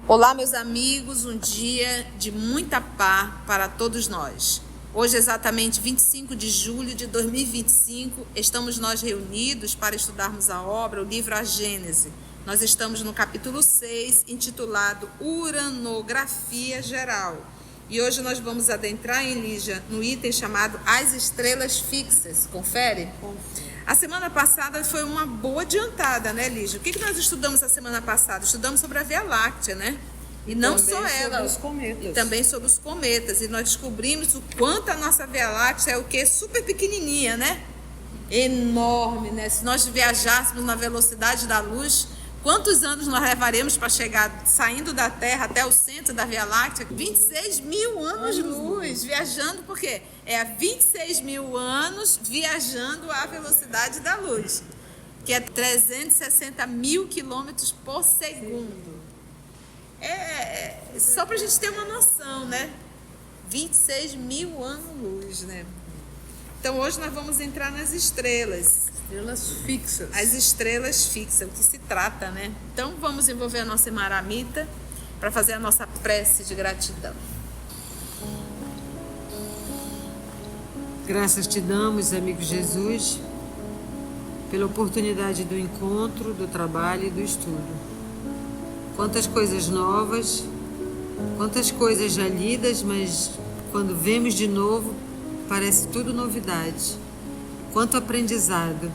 Olá, meus amigos, um dia de muita paz para todos nós. Hoje, exatamente 25 de julho de 2025, estamos nós reunidos para estudarmos a obra, o livro A Gênese. Nós estamos no capítulo 6, intitulado Uranografia Geral. E hoje nós vamos adentrar, em Lígia, no item chamado As Estrelas Fixas. Confere? A semana passada foi uma boa adiantada, né, Lígia? O que nós estudamos a semana passada? Estudamos sobre a Via Láctea, né? E não só ela, e também sobre os cometas. E nós descobrimos o quanto a nossa Via Láctea é o quê? Super pequenininha, né? Enorme, né? Se nós viajássemos na velocidade da luz, quantos anos nós levaremos para chegar saindo da Terra até o centro da Via Láctea? 26 mil anos-luz, viajando, por quê? É 26 mil anos viajando à velocidade da luz, que é 360 mil quilômetros por segundo. Só para a gente ter uma noção, né? 26 mil anos-luz, né? Então hoje nós vamos entrar nas estrelas. Estrelas fixas. As estrelas fixas, o que se trata, né? Então vamos envolver a nossa Maramita para fazer a nossa prece de gratidão. Graças te damos, amigo Jesus, pela oportunidade do encontro, do trabalho e do estudo. Quantas coisas novas, quantas coisas já lidas, mas quando vemos de novo, parece tudo novidade. Quanto aprendizado.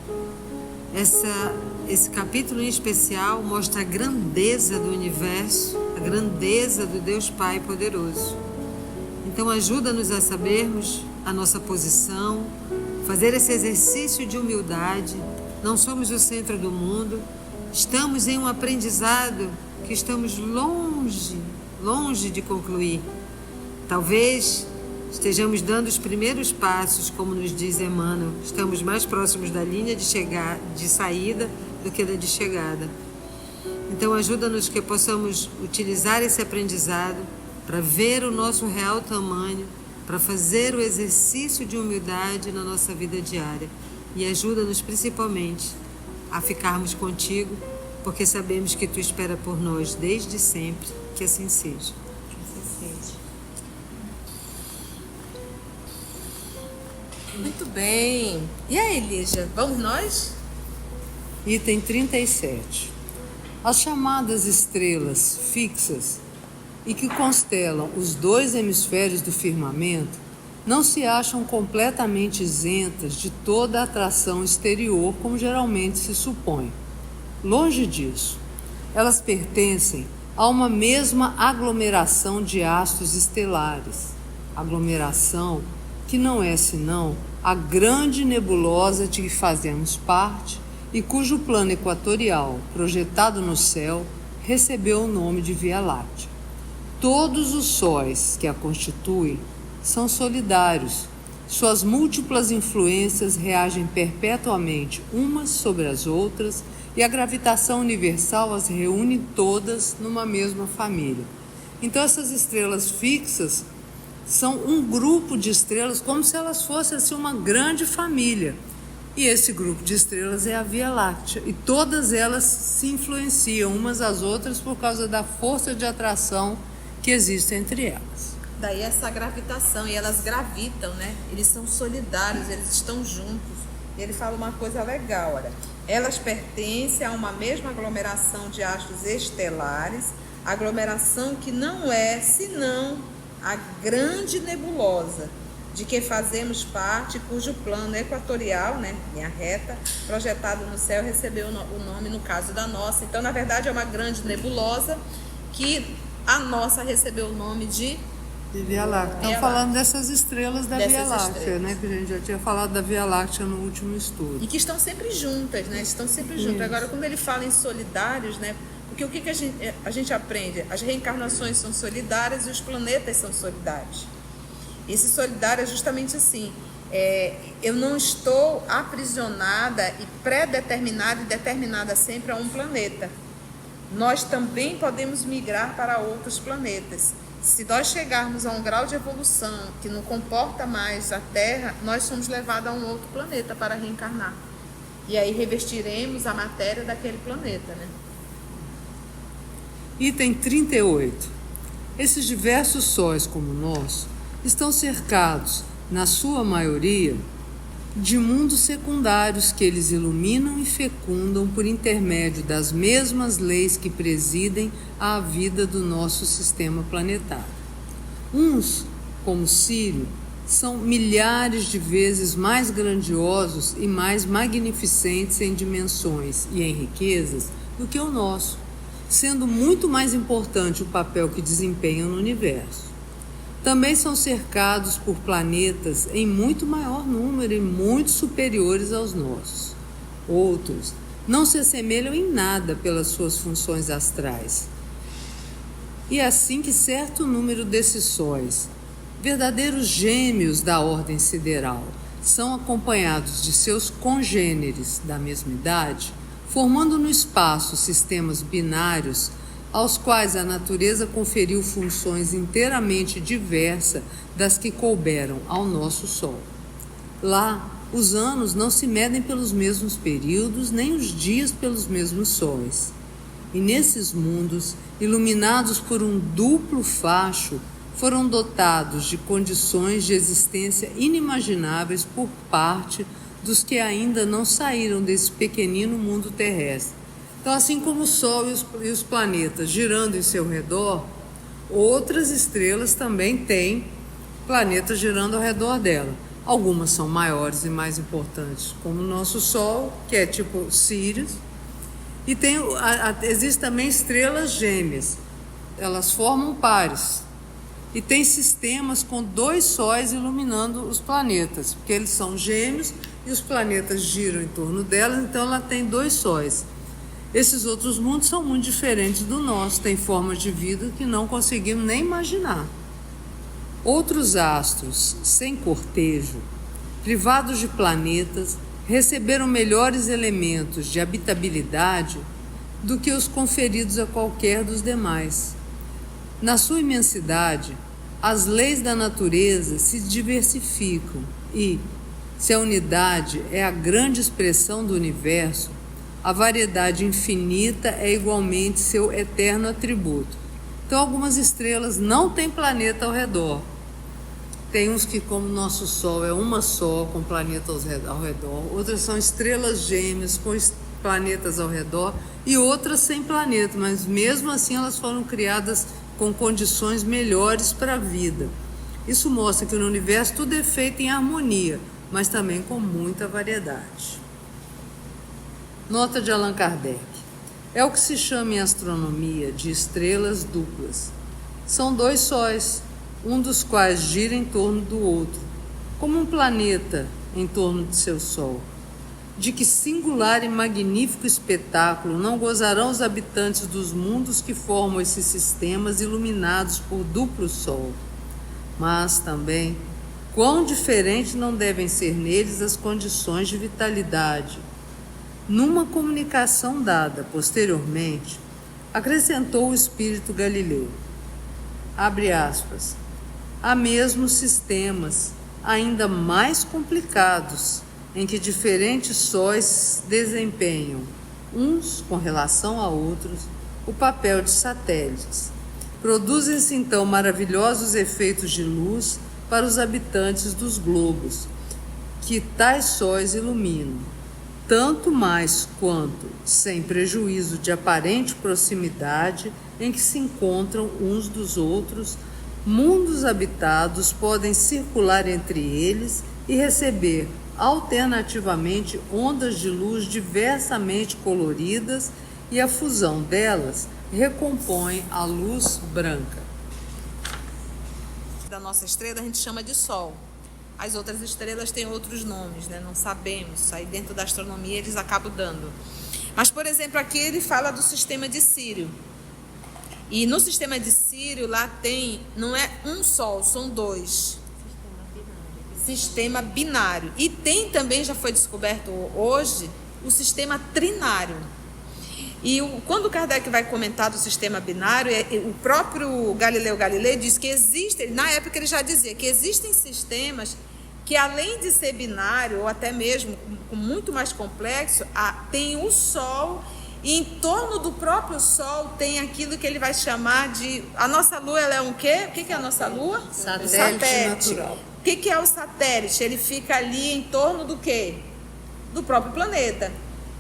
Esse capítulo em especial mostra a grandeza do universo, a grandeza do Deus Pai poderoso. Então ajuda-nos a sabermos a nossa posição, fazer esse exercício de humildade. Não somos o centro do mundo, estamos em um aprendizado que estamos longe de concluir. Talvez estejamos dando os primeiros passos, como nos diz Emmanuel. Estamos mais próximos da linha de saída do que da de chegada. Então ajuda-nos que possamos utilizar esse aprendizado para ver o nosso real tamanho, para fazer o exercício de humildade na nossa vida diária. E ajuda-nos principalmente a ficarmos contigo, porque sabemos que tu espera por nós desde sempre. Que assim seja. Que assim seja. Muito bem. E aí, Lígia, vamos nós? Item 37. As chamadas estrelas fixas e que constelam os dois hemisférios do firmamento não se acham completamente isentas de toda a atração exterior, como geralmente se supõe. Longe disso, elas pertencem a uma mesma aglomeração de astros estelares, aglomeração que não é senão a grande nebulosa de que fazemos parte e cujo plano equatorial, projetado no céu, recebeu o nome de Via Láctea. Todos os sóis que a constituem são solidários. Suas múltiplas influências reagem perpetuamente umas sobre as outras e a gravitação universal as reúne todas numa mesma família. Então essas estrelas fixas são um grupo de estrelas como se elas fossem assim, uma grande família. E esse grupo de estrelas é a Via Láctea. E todas elas se influenciam umas às outras por causa da força de atração que existe entre elas. Daí essa gravitação, e elas gravitam, né? Eles são solidários, eles estão juntos. E ele fala uma coisa legal, olha. Elas pertencem a uma mesma aglomeração de astros estelares, aglomeração que não é senão a grande nebulosa de que fazemos parte, cujo plano equatorial, né, linha reta, projetado no céu, recebeu o nome, no caso da nossa. Então, na verdade, é uma grande nebulosa que a nossa recebeu o nome de Via Láctea. Estamos falando dessas estrelas da Via Láctea, né? Que a gente já tinha falado da Via Láctea no último estudo. E que estão sempre juntas, né? Estão sempre juntas. Agora, quando ele fala em solidários, né? Porque o que a gente aprende? As reencarnações são solidárias e os planetas são solidários. Esse solidário é justamente assim. Eu não estou aprisionada e pré-determinada e determinada sempre a um planeta. Nós também podemos migrar para outros planetas. Se nós chegarmos a um grau de evolução que não comporta mais a Terra, nós somos levados a um outro planeta para reencarnar. E aí revestiremos a matéria daquele planeta, né? Item 38. Esses diversos sóis como o nosso estão cercados, na sua maioria, de mundos secundários que eles iluminam e fecundam por intermédio das mesmas leis que presidem à vida do nosso sistema planetário. Uns, como Sírio, são milhares de vezes mais grandiosos e mais magnificentes em dimensões e em riquezas do que o nosso, sendo muito mais importante o papel que desempenham no universo. Também são cercados por planetas em muito maior número e muito superiores aos nossos. Outros não se assemelham em nada pelas suas funções astrais. E assim que certo número desses sóis, verdadeiros gêmeos da ordem sideral, são acompanhados de seus congêneres da mesma idade, formando no espaço sistemas binários aos quais a natureza conferiu funções inteiramente diversas das que couberam ao nosso Sol. Lá, os anos não se medem pelos mesmos períodos, nem os dias pelos mesmos sóis. E nesses mundos, iluminados por um duplo facho, foram dotados de condições de existência inimagináveis por parte dos que ainda não saíram desse pequenino mundo terrestre. Então, assim como o Sol e os planetas girando em seu redor, outras estrelas também têm planetas girando ao redor dela. Algumas são maiores e mais importantes, como o nosso Sol, que é tipo Sirius, e existem também estrelas gêmeas. Elas formam pares. E tem sistemas com 2 sóis iluminando os planetas, porque eles são gêmeos e os planetas giram em torno delas, então ela tem 2 sóis. Esses outros mundos são muito diferentes do nosso, têm formas de vida que não conseguimos nem imaginar. Outros astros, sem cortejo, privados de planetas, receberam melhores elementos de habitabilidade do que os conferidos a qualquer dos demais. Na sua imensidade, as leis da natureza se diversificam e, se a unidade é a grande expressão do universo, a variedade infinita é igualmente seu eterno atributo. Então, algumas estrelas não têm planeta ao redor. Tem uns que, como o nosso Sol, é uma só, com planetas ao redor. Outras são estrelas gêmeas, com planetas ao redor. E outras sem planeta, mas mesmo assim elas foram criadas com condições melhores para a vida. Isso mostra que no universo tudo é feito em harmonia, mas também com muita variedade. Nota de Allan Kardec. É o que se chama em astronomia de estrelas duplas. São 2 sóis, um dos quais gira em torno do outro, como um planeta em torno de seu Sol. De que singular e magnífico espetáculo não gozarão os habitantes dos mundos que formam esses sistemas iluminados por duplo Sol. Mas também, quão diferentes não devem ser neles as condições de vitalidade. Numa comunicação dada posteriormente, acrescentou o espírito Galileu, abre aspas, há mesmo sistemas ainda mais complicados em que diferentes sóis desempenham, uns com relação a outros, o papel de satélites. Produzem-se então maravilhosos efeitos de luz para os habitantes dos globos, que tais sóis iluminam, tanto mais quanto, sem prejuízo de aparente proximidade em que se encontram uns dos outros, mundos habitados podem circular entre eles e receber alternativamente ondas de luz diversamente coloridas, e a fusão delas recompõe a luz branca. Da nossa estrela a gente chama de Sol. As outras estrelas têm outros nomes, né? Não sabemos. Aí dentro da astronomia eles acabam dando. Mas, por exemplo, aqui ele fala do sistema de Sírio. E no sistema de Sírio lá tem, não é um Sol, são 2. Sistema binário. E tem também, já foi descoberto hoje, o sistema trinário. E quando o Kardec vai comentar do sistema binário, o próprio Galileu Galilei diz que existe, na época ele já dizia que existem sistemas que, além de ser binário, ou até mesmo com muito mais complexo, tem o Sol E em torno do próprio Sol tem aquilo que ele vai chamar de... A nossa Lua, ela é um quê? O que é a nossa Lua? Satélite natural. O que é o satélite? Ele fica ali em torno do quê? Do próprio planeta,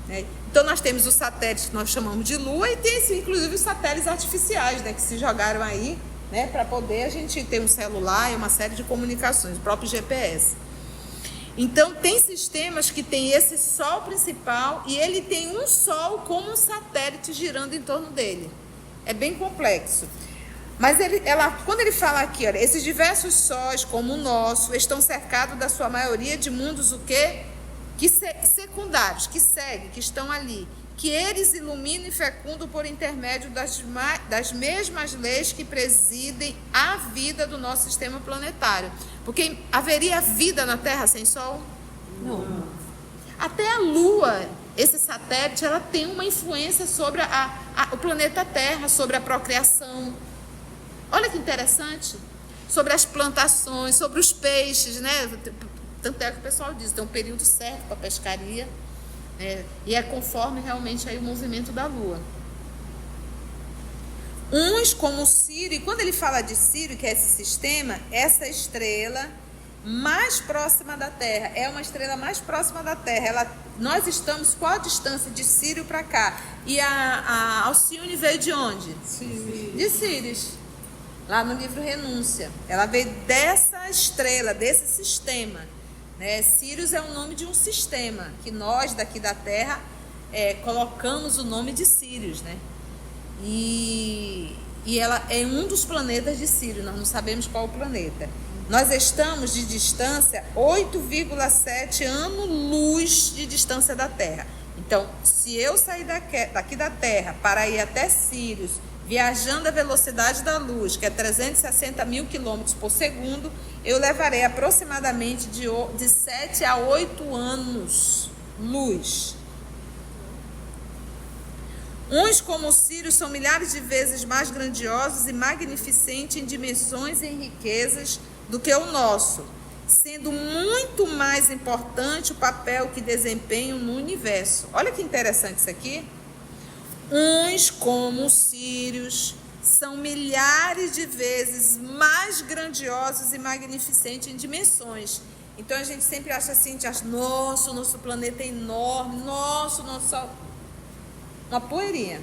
né? Então nós temos os satélites que nós chamamos de Lua e tem inclusive os satélites artificiais, né, que se jogaram aí, né, para poder a gente ter um celular e uma série de comunicações, o próprio GPS. Então tem sistemas que tem esse Sol principal e ele tem um Sol como um satélite girando em torno dele. É bem complexo. Mas quando ele fala aqui, olha, esses diversos sóis, como o nosso, estão cercados da sua maioria de mundos o quê? Secundários, que seguem, que estão ali, que eles iluminam e fecundam por intermédio das mesmas leis que presidem a vida do nosso sistema planetário. Porque haveria vida na Terra sem Sol? Não. Até a Lua, esse satélite, ela tem uma influência sobre o planeta Terra, sobre a procriação. Olha que interessante. Sobre as plantações, sobre os peixes, né? Tanto é que o pessoal diz, tem um período certo para a pescaria, e é conforme realmente aí o movimento da Lua. Uns como Sírio, e quando ele fala de Sírio, que é esse sistema, essa estrela mais próxima da Terra, é uma estrela mais próxima da Terra. Nós estamos, qual a distância de Sírio para cá? E a Alcione veio de onde? Sírios. De Sírios, lá no livro Renúncia. Ela veio dessa estrela, desse sistema. Sírios é o nome de um sistema que nós daqui da Terra colocamos o nome de Sírios, né? E ela é um dos planetas de Sírio, nós não sabemos qual o planeta. Nós estamos de distância 8,7 anos-luz de distância da Terra. Então, se eu sair daqui da Terra para ir até Sírios, viajando a velocidade da luz, que é 360 mil quilômetros por segundo, eu levarei aproximadamente de 7 a 8 anos luz. Uns como os Sírios são milhares de vezes mais grandiosos e magnificentes em dimensões e em riquezas do que o nosso, sendo muito mais importante o papel que desempenham no universo. Olha que interessante isso aqui. Uns como os Sírios são milhares de vezes mais grandiosos e magnificentes em dimensões. Então a gente sempre acha assim, nosso planeta é enorme, nosso Sol, uma poeirinha.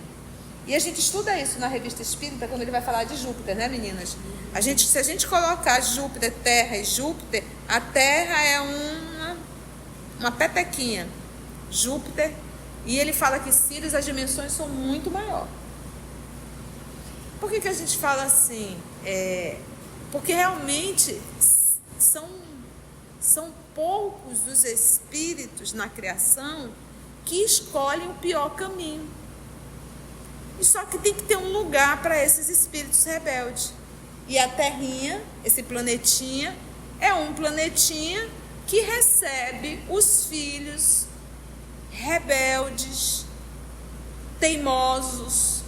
E a gente estuda isso na Revista Espírita quando ele vai falar de Júpiter, né, meninas? Se a gente colocar Júpiter, Terra e Júpiter, a Terra é uma petequinha. Júpiter, e ele fala que Sírios, as dimensões são muito maiores. Por que a gente fala assim? Porque realmente são poucos os espíritos na criação que escolhem o pior caminho. E só que tem que ter um lugar para esses espíritos rebeldes. E a Terrinha, esse planetinha, é um planetinha que recebe os filhos rebeldes, teimosos.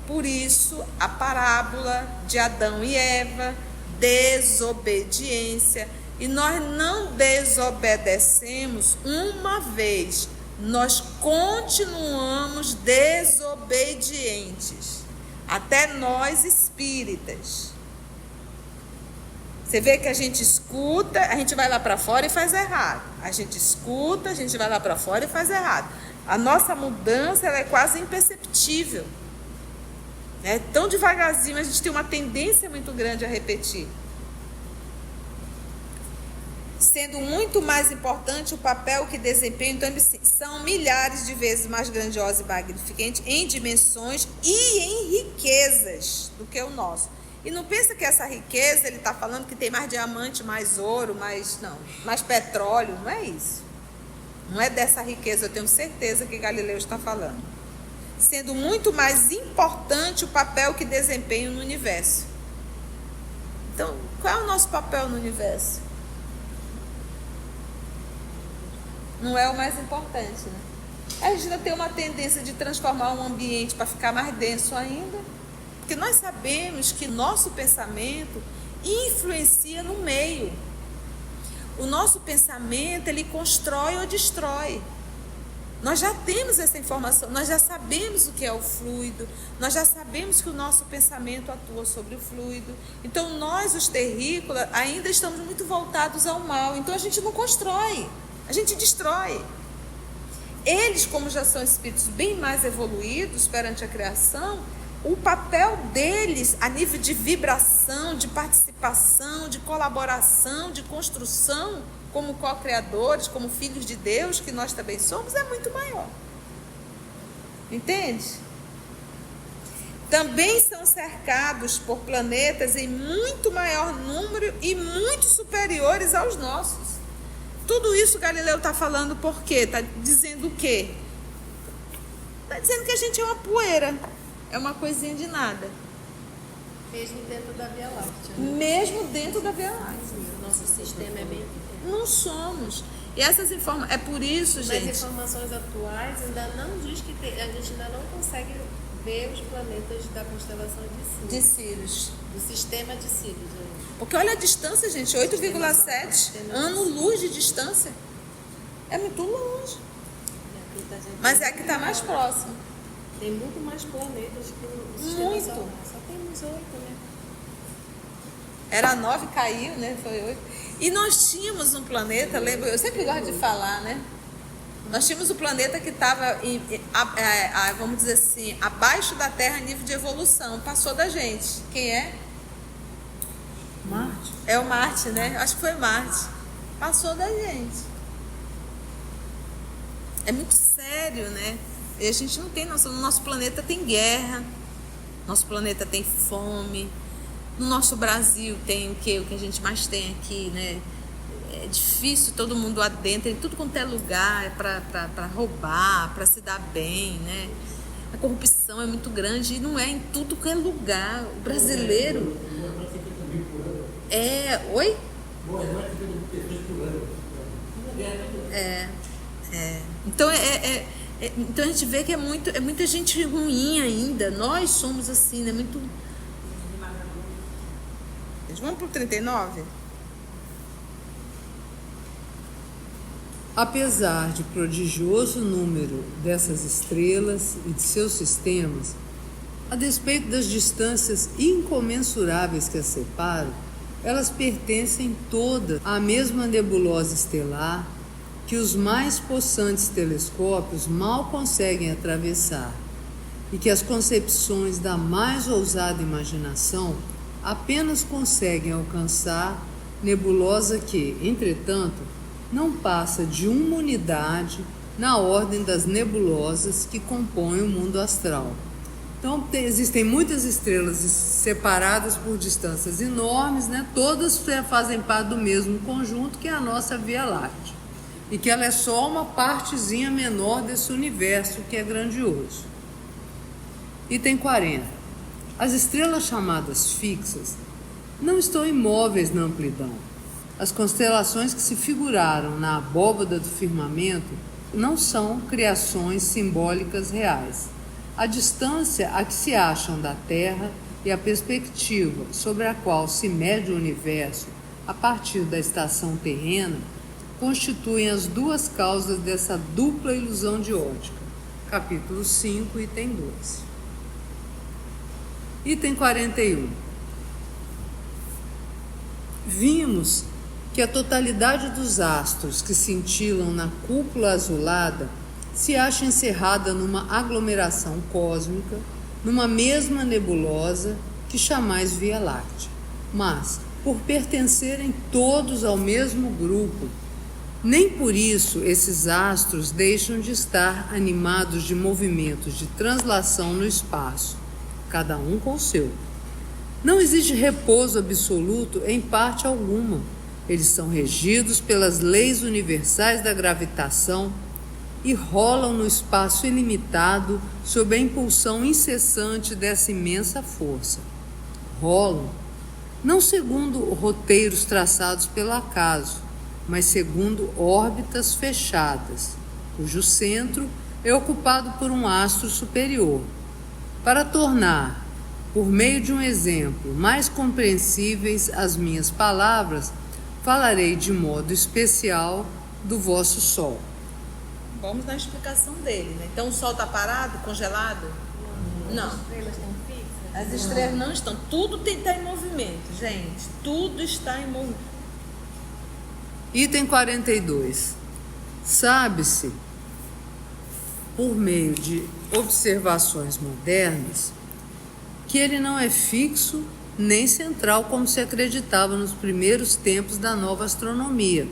Por isso, a parábola de Adão e Eva, desobediência. E nós não desobedecemos uma vez, nós continuamos desobedientes. Até nós espíritas. Você vê que a gente escuta, a gente vai lá para fora e faz errado. A gente escuta, a gente vai lá para fora e faz errado. A nossa mudança ela é quase imperceptível. Tão devagarzinho, a gente tem uma tendência muito grande a repetir. Sendo muito mais importante o papel que desempenham, então eles são milhares de vezes mais grandiosos e magnificantes em dimensões e em riquezas do que o nosso. E não pensa que essa riqueza, ele está falando que tem mais diamante, mais ouro, mais petróleo, não é isso. Não é dessa riqueza, eu tenho certeza que Galileu está falando. Sendo muito mais importante o papel que desempenham no universo. Então, qual é o nosso papel no universo? Não é o mais importante, né? A gente ainda tem uma tendência de transformar um ambiente para ficar mais denso ainda. Porque nós sabemos que nosso pensamento influencia no meio. O nosso pensamento, ele constrói ou destrói. Nós já temos essa informação, nós já sabemos o que é o fluido, nós já sabemos que o nosso pensamento atua sobre o fluido. Então nós, os terrícolas, ainda estamos muito voltados ao mal. Então a gente não constrói, a gente destrói. Eles, como já são espíritos bem mais evoluídos perante a criação, o papel deles a nível de vibração, de participação, de colaboração, de construção, como co-criadores, como filhos de Deus, que nós também somos, é muito maior. Entende? Também são cercados por planetas em muito maior número e muito superiores aos nossos. Tudo isso Galileu está falando por quê? Está dizendo o quê? Está dizendo que a gente é uma poeira, é uma coisinha de nada. Mesmo dentro da Via Láctea. Né? Mesmo dentro da Via Láctea. O nosso sistema é bem pequeno. Não somos. E essas informações, é por isso, gente. As informações atuais ainda não diz que a gente ainda não consegue ver os planetas da constelação de Sirius. Do sistema de Sirius. Gente. Porque olha a distância, gente, 8,7 ano-luz de distância. É muito longe. Mas é a que está mais próximo. Tem muito mais planetas que o sistema solar. Só temos 8, né? Era 9, caiu, né? Foi 8. E nós tínhamos um planeta, lembra? Eu sempre gosto de falar, né? Nós tínhamos um planeta que estava, vamos dizer assim, abaixo da Terra em nível de evolução. Passou da gente. Quem é? Marte. É o Marte, né? Acho que foi Marte. Passou da gente. É muito sério, né? E a gente não tem noção. No nosso planeta tem guerra. Nosso planeta tem fome. No nosso Brasil tem o que a gente mais tem aqui, né? É difícil, todo mundo adentra em tudo quanto é lugar, é para roubar, para se dar bem, né? A corrupção é muito grande e não é em tudo que é lugar. O brasileiro... Oi? Então, então a gente vê que é muita gente ruim ainda. Nós somos assim, né? Muito... Vamos para o 39? Apesar de prodigioso número dessas estrelas e de seus sistemas, a despeito das distâncias incomensuráveis que as separam, elas pertencem todas à mesma nebulosa estelar que os mais possantes telescópios mal conseguem atravessar e que as concepções da mais ousada imaginação apenas conseguem alcançar, nebulosa que, entretanto, não passa de uma unidade na ordem das nebulosas que compõem o mundo astral. Então, existem muitas estrelas separadas por distâncias enormes, né? Todas fazem parte do mesmo conjunto que é a nossa Via Láctea, e que ela é só uma partezinha menor desse universo que é grandioso. Item 40. As estrelas chamadas fixas não estão imóveis na amplidão. As constelações que se figuraram na abóbada do firmamento não são criações simbólicas reais. A distância a que se acham da Terra e a perspectiva sobre a qual se mede o universo a partir da estação terrena constituem as duas causas dessa dupla ilusão de ótica. Capítulo 5, item 12. Item 41. Vimos que a totalidade dos astros que cintilam na cúpula azulada se acha encerrada numa aglomeração cósmica, numa mesma nebulosa que chamais Via Láctea. Mas, por pertencerem todos ao mesmo grupo, nem por isso esses astros deixam de estar animados de movimentos de translação no espaço, cada um com o seu. Não existe repouso absoluto em parte alguma. Eles são regidos pelas leis universais da gravitação e rolam no espaço ilimitado sob a impulsão incessante dessa imensa força. Rolam, não segundo roteiros traçados pelo acaso, mas segundo órbitas fechadas, cujo centro é ocupado por um astro superior. Para tornar, por meio de um exemplo, mais compreensíveis as minhas palavras, falarei de modo especial do vosso Sol. Vamos na explicação dele, né? Então o Sol está parado, congelado? Não. As estrelas estão fixas? As estrelas não estão. Tudo está em movimento, gente. Tudo está em movimento. Item 42. Sabe-se, por meio de observações modernas, que ele não é fixo nem central como se acreditava nos primeiros tempos da nova astronomia,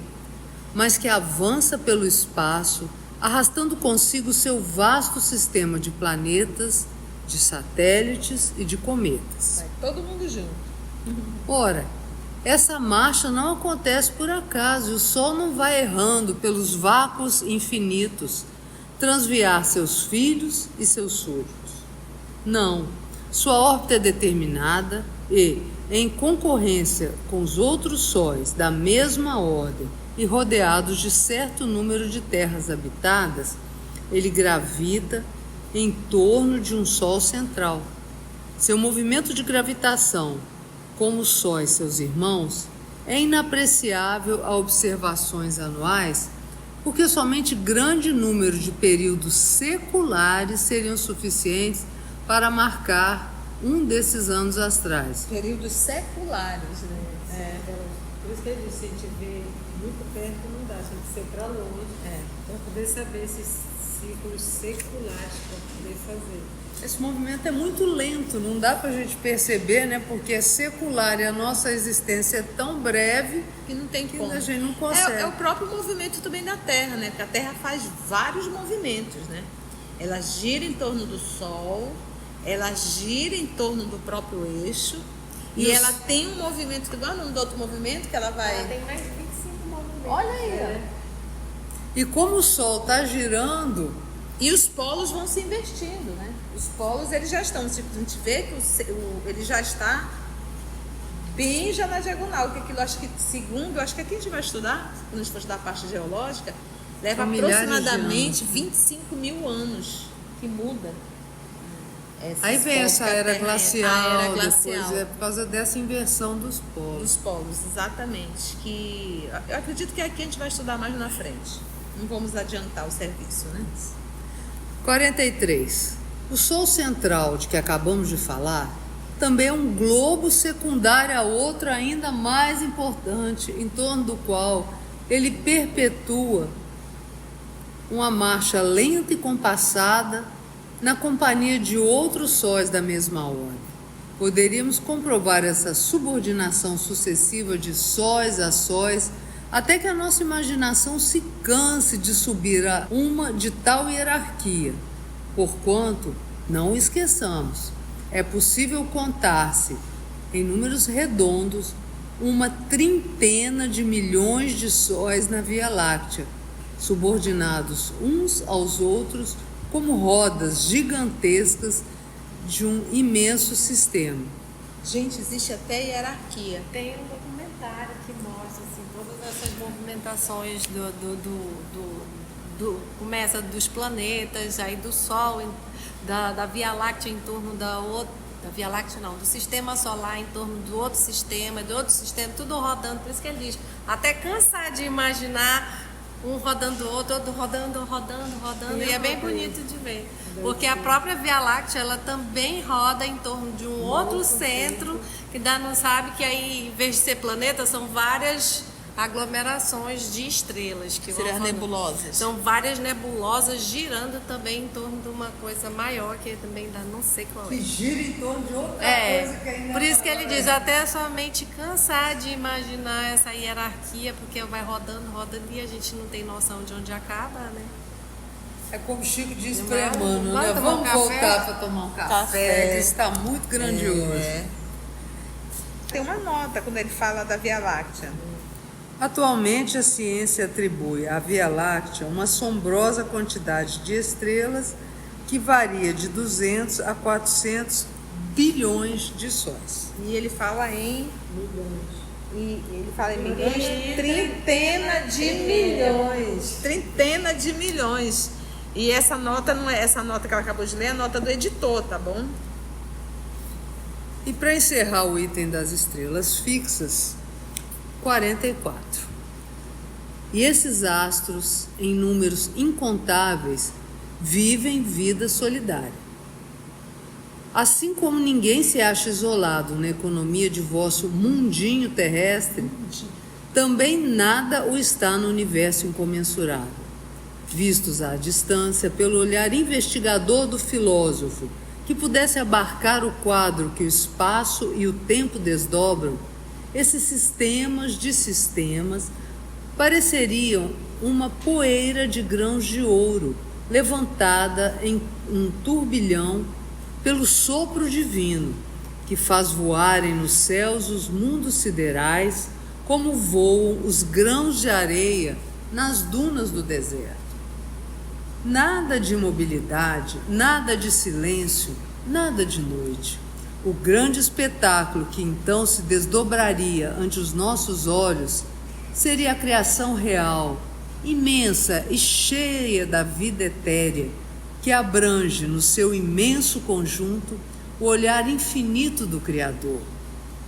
mas que avança pelo espaço, arrastando consigo seu vasto sistema de planetas, de satélites e de cometas. Vai todo mundo junto. Ora, essa marcha não acontece por acaso e o Sol não vai errando pelos vácuos infinitos, transviar seus filhos e seus súditos. Não, sua órbita é determinada e, em concorrência com os outros sóis da mesma ordem e rodeados de certo número de terras habitadas, ele gravita em torno de um Sol central. Seu movimento de gravitação, como os sóis seus irmãos, é inapreciável a observações anuais, porque somente grande número de períodos seculares seriam suficientes para marcar um desses anos astrais. Períodos seculares, né? Por isso que ele disse, se a gente vê muito perto, não dá, a gente ser para longe, para poder saber esses ciclos seculares, para poder fazer. Esse movimento é muito lento, não dá para a gente perceber, né? Porque é secular e a nossa existência é tão breve Que não tem que como. a gente não consegue. É o próprio movimento também da Terra, né? Porque a Terra faz vários movimentos, né? Ela gira em torno do Sol, ela gira em torno do próprio eixo e ela tem um movimento, qual é o nome do outro movimento que ela vai... Ela tem mais de 25 movimentos. Olha aí, ó. E como o Sol está girando, E os polos vão se investindo, né? Os polos, eles já estão, tipo, a gente vê que ele já está bem já na diagonal, que aquilo, acho que segundo, acho que aqui a gente vai estudar, quando a gente for estudar a parte geológica, leva São milhares de aproximadamente anos. 25 mil anos que muda. aí vem essa era glacial, a era glacial. depois é por causa dessa inversão dos polos. Dos polos, exatamente. Que eu acredito que aqui a gente vai estudar mais na frente. Não vamos adiantar o serviço, né? 43. O Sol central de que acabamos de falar também é um globo secundário a outro ainda mais importante, em torno do qual ele perpetua uma marcha lenta e compassada na companhia de outros sóis da mesma ordem. Poderíamos comprovar essa subordinação sucessiva de sóis a sóis até que a nossa imaginação se canse de subir a uma de tal hierarquia. Porquanto, não o esqueçamos, é possível contar-se, em números redondos, uma trintena de milhões de sóis na Via Láctea, subordinados uns aos outros como rodas gigantescas de um imenso sistema. Gente, existe até hierarquia. Tem um documentário que mostra assim, todas essas movimentações começa dos planetas, aí do Sol, da Via Láctea em torno da Via Láctea não, do sistema solar em torno do outro sistema, tudo rodando. Por isso que ele diz, até cansar de imaginar um rodando o outro rodando, e é bem bonito de ver. Porque a própria Via Láctea, ela também roda em torno de um outro centro, que não sabe que aí, em vez de ser planeta, são várias aglomerações de estrelas. Que Seriam vão rodando. nebulosas. São várias nebulosas girando também em torno de uma coisa maior, que também ainda não sei qual é. Que gira em torno de outra coisa que ainda Por isso que ele diz, é. até somente cansar de imaginar essa hierarquia, porque vai rodando e a gente não tem noção de onde acaba, né? É como Chico diz Não para é? Emmanuel, Vamos né? tomar um Vamos café? voltar para tomar um café, que está muito grandioso. Tem uma nota quando ele fala da Via Láctea. Atualmente, a ciência atribui à Via Láctea uma assombrosa quantidade de estrelas que varia de 200 a 400 bilhões de sóis. E ele fala em milhões, trintena de milhões. Trintena de milhões. E essa nota não é essa nota que ela acabou de ler, é a nota do editor, tá bom? E para encerrar o item das estrelas fixas, 44. E esses astros, em números incontáveis, vivem vida solidária. Assim como ninguém se acha isolado na economia de vosso mundinho terrestre, também nada o está no universo incomensurável. Vistos à distância pelo olhar investigador do filósofo, que pudesse abarcar o quadro que o espaço e o tempo desdobram, esses sistemas de sistemas pareceriam uma poeira de grãos de ouro, levantada em um turbilhão pelo sopro divino, que faz voarem nos céus os mundos siderais, como voam os grãos de areia nas dunas do deserto. Nada de imobilidade, nada de silêncio, nada de noite. O grande espetáculo que então se desdobraria ante os nossos olhos seria a criação real, imensa e cheia da vida etérea, que abrange no seu imenso conjunto o olhar infinito do Criador.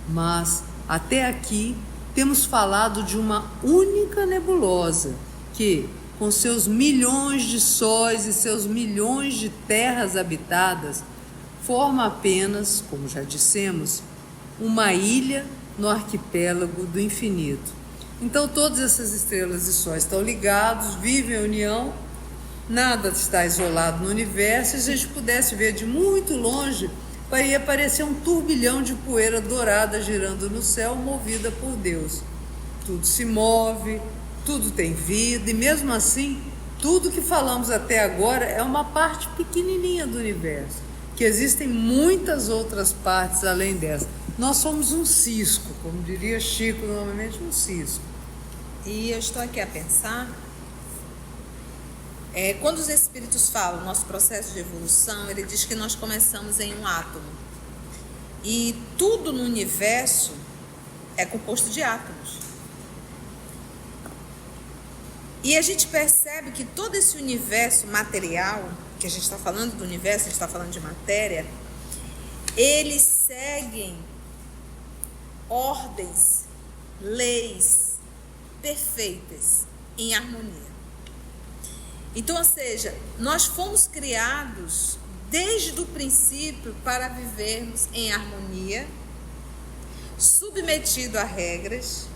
Mas, até aqui, temos falado de uma única nebulosa que, com seus milhões de sóis e seus milhões de terras habitadas, forma apenas, como já dissemos, uma ilha no arquipélago do infinito. Então todas essas estrelas e sóis estão ligados, vivem em união, nada está isolado no universo. Se a gente pudesse ver de muito longe, ia parecer um turbilhão de poeira dourada girando no céu, movida por Deus. Tudo se move, tudo tem vida, e mesmo assim, tudo que falamos até agora é uma parte pequenininha do universo, que existem muitas outras partes além dessa. Nós somos um cisco, como diria Chico, normalmente um cisco. E eu estou aqui a pensar, quando os espíritos falam nosso processo de evolução, ele diz que nós começamos em um átomo. E tudo no universo é composto de átomos. E a gente percebe que todo esse universo material, que a gente está falando do universo, a gente está falando de matéria, eles seguem ordens, leis perfeitas, em harmonia. Então, ou seja, nós fomos criados desde o princípio para vivermos em harmonia, submetidos a regras,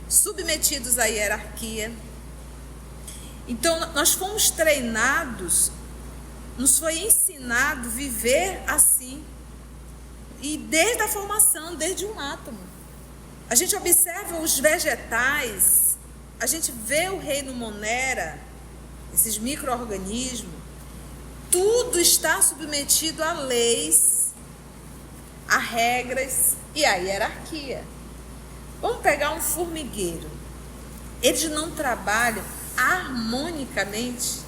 submetidos à hierarquia. Então, nós fomos treinados, nos foi ensinado a viver assim, e desde a formação, desde um átomo. A gente observa os vegetais, a gente vê o reino Monera, esses micro-organismos, tudo está submetido a leis, a regras e a hierarquia. Vamos pegar um formigueiro. Eles não trabalham harmonicamente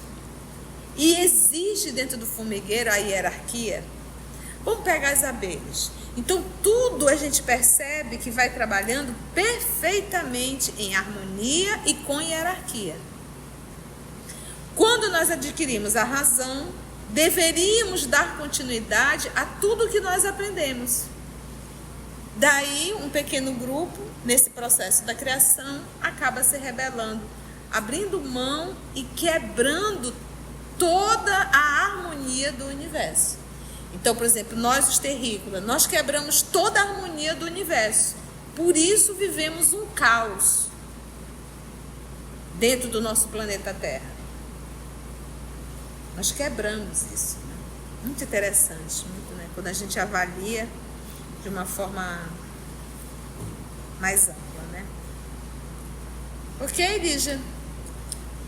e existe dentro do formigueiro a hierarquia. Vamos pegar as abelhas. Então tudo a gente percebe que vai trabalhando perfeitamente em harmonia e com hierarquia. Quando nós adquirimos a razão, deveríamos dar continuidade a tudo que nós aprendemos. Daí um pequeno grupo, nesse processo da criação, acaba se rebelando, abrindo mão e quebrando toda a harmonia do universo. Então, por exemplo, nós os terrícolas, nós quebramos toda a harmonia do universo. Por isso vivemos um caos dentro do nosso planeta Terra. Nós quebramos isso. Né? Muito interessante, muito, né? Quando a gente avalia de uma forma mais ampla, né? Ok, Lígia?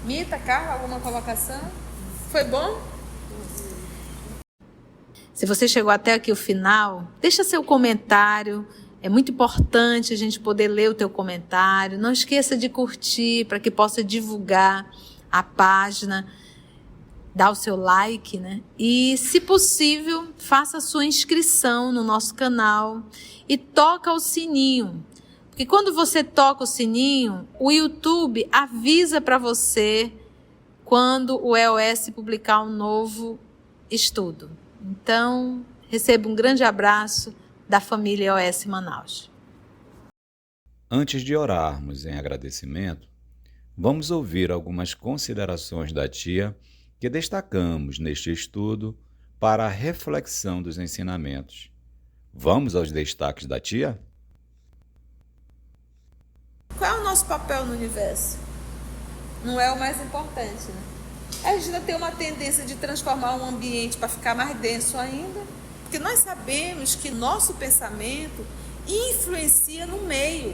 Mita, Carla, alguma colocação? Foi bom? Se você chegou até aqui o final, deixa seu comentário. É muito importante a gente poder ler o teu comentário. Não esqueça de curtir para que possa divulgar a página. Dá o seu like, né? E, se possível, faça a sua inscrição no nosso canal e toca o sininho. Porque quando você toca o sininho, o YouTube avisa para você quando o EOS publicar um novo estudo. Então, receba um grande abraço da família EOS Manaus. Antes de orarmos em agradecimento, Vamos ouvir algumas considerações da tia que destacamos neste estudo para a reflexão dos ensinamentos. Vamos aos destaques da tia? Qual é o nosso papel no universo? Não é o mais importante, né? A gente ainda tem uma tendência de transformar um ambiente para ficar mais denso ainda, porque nós sabemos que nosso pensamento influencia no meio.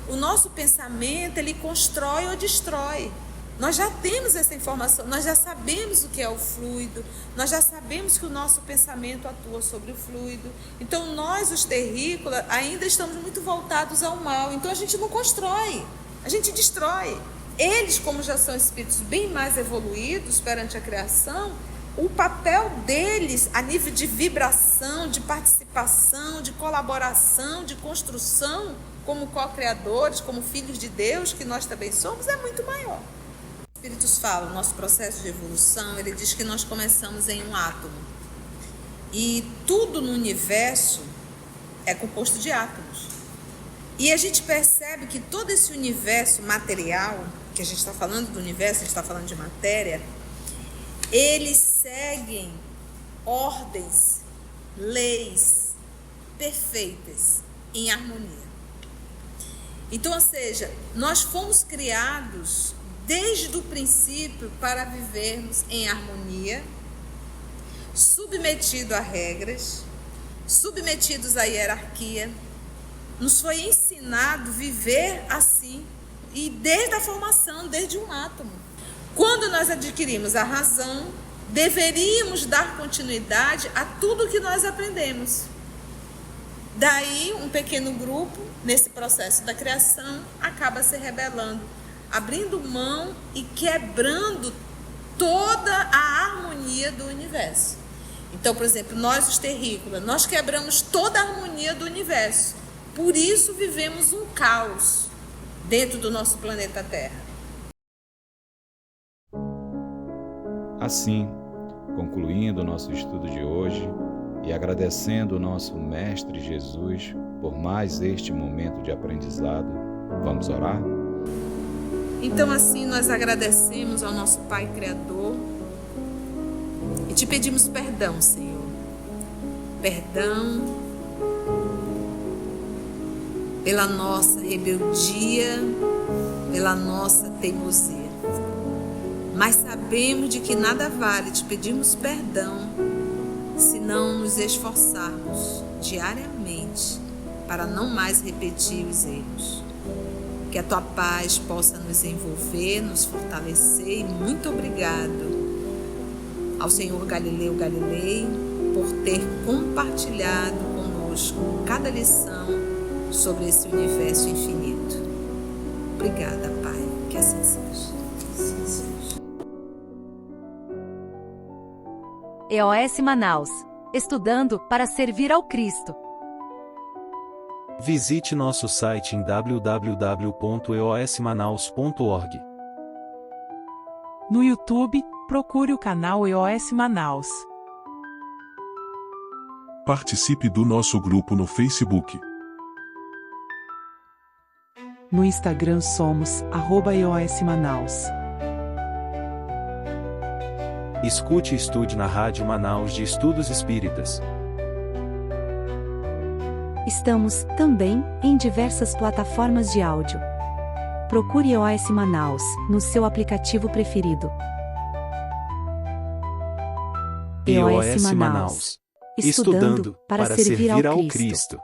O nosso pensamento, ele constrói ou destrói. Nós já temos essa informação, nós já sabemos o que é o fluido, nós já sabemos que o nosso pensamento atua sobre o fluido. Então nós, os terrícolas, ainda estamos muito voltados ao mal. Então a gente não constrói, a gente destrói. Eles, como já são espíritos bem mais evoluídos perante a criação, o papel deles a nível de vibração, de participação, de colaboração, de construção, como co-criadores, como filhos de Deus, que nós também somos, é muito maior. Os espíritos falam, nosso processo de evolução, ele diz que nós começamos em um átomo. E tudo no universo é composto de átomos. E a gente percebe que todo esse universo material, que a gente está falando do universo, a gente está falando de matéria, eles seguem ordens, leis perfeitas, em harmonia. Então, ou seja, nós fomos criados desde o princípio para vivermos em harmonia, submetidos a regras, submetidos à hierarquia. Nos foi ensinado a viver assim, e desde a formação, desde um átomo. Quando nós adquirimos a razão, deveríamos dar continuidade a tudo que nós aprendemos. Daí, um pequeno grupo, nesse processo da criação, acaba se rebelando, abrindo mão e quebrando toda a harmonia do universo. Então, por exemplo, nós, os terrícolas, nós quebramos toda a harmonia do universo. Por isso, vivemos um caos dentro do nosso planeta Terra. Assim, concluindo o nosso estudo de hoje e agradecendo o nosso Mestre Jesus por mais este momento de aprendizado, vamos orar? Então, assim, nós agradecemos ao nosso Pai Criador e te pedimos perdão, Senhor. Perdão pela nossa rebeldia, pela nossa teimosia. Mas sabemos de que nada vale te pedirmos perdão se não nos esforçarmos diariamente para não mais repetir os erros. Que a tua paz possa nos envolver, nos fortalecer, e muito obrigado ao Senhor Galileu Galilei por ter compartilhado conosco cada lição sobre esse universo infinito. Obrigada, Pai, que assim seja. Assim seja. EOS Manaus. Estudando para servir ao Cristo. Visite nosso site em www.eosmanaus.org. No YouTube, procure o canal EOS Manaus. Participe do nosso grupo no Facebook. No Instagram somos @EOS Manaus. Escute e estude na Rádio Manaus de Estudos Espíritas. Estamos, também, em diversas plataformas de áudio. Procure EOS Manaus, no seu aplicativo preferido. EOS Manaus. Estudando para servir ao Cristo.